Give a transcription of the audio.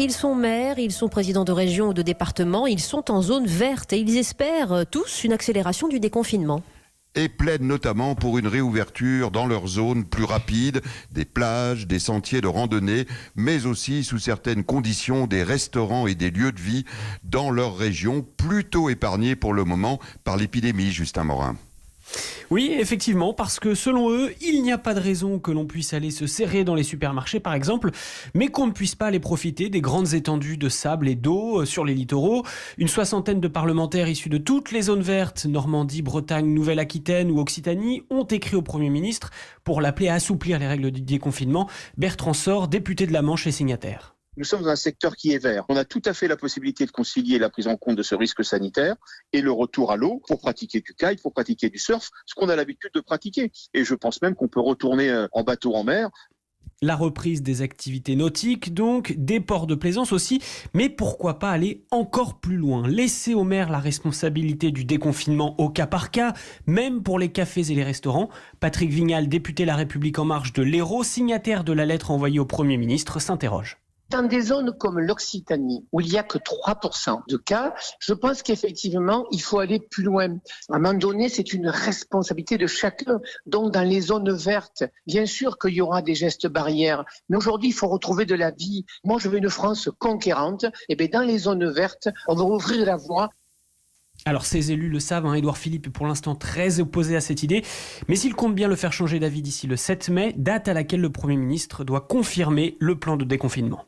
Ils sont maires, ils sont présidents de région ou de département, ils sont en zone verte et ils espèrent tous une accélération du déconfinement. Et plaident notamment pour une réouverture dans leur zone plus rapide, des plages, des sentiers de randonnée, mais aussi sous certaines conditions des restaurants et des lieux de vie dans leur région, plutôt épargnés pour le moment par l'épidémie, Justin Morin. Oui, effectivement, parce que selon eux, il n'y a pas de raison que l'on puisse aller se serrer dans les supermarchés, par exemple, mais qu'on ne puisse pas aller profiter des grandes étendues de sable et d'eau sur les littoraux. Une soixantaine de parlementaires issus de toutes les zones vertes, Normandie, Bretagne, Nouvelle-Aquitaine ou Occitanie, ont écrit au Premier ministre pour l'appeler à assouplir les règles du déconfinement. Bertrand Sort, député de la Manche, est signataire. Nous sommes dans un secteur qui est vert. On a tout à fait la possibilité de concilier la prise en compte de ce risque sanitaire et le retour à l'eau pour pratiquer du kite, pour pratiquer du surf, ce qu'on a l'habitude de pratiquer. Et je pense même qu'on peut retourner en bateau en mer. La reprise des activités nautiques, donc, des ports de plaisance aussi, mais pourquoi pas aller encore plus loin, laisser aux maires la responsabilité du déconfinement au cas par cas, même pour les cafés et les restaurants. Patrick Vignal, député La République En Marche de l'Hérault, signataire de la lettre envoyée au Premier ministre, s'interroge. Dans des zones comme l'Occitanie, où il n'y a que 3% de cas, je pense qu'effectivement, il faut aller plus loin. À un moment donné, c'est une responsabilité de chacun. Donc, dans les zones vertes, bien sûr qu'il y aura des gestes barrières, mais aujourd'hui, il faut retrouver de la vie. Moi, je veux une France conquérante. Et bien, dans les zones vertes, on va ouvrir la voie. Alors ces élus le savent, Édouard Philippe est pour l'instant très opposé à cette idée, mais il compte bien le faire changer d'avis d'ici le 7 mai, date à laquelle le Premier ministre doit confirmer le plan de déconfinement.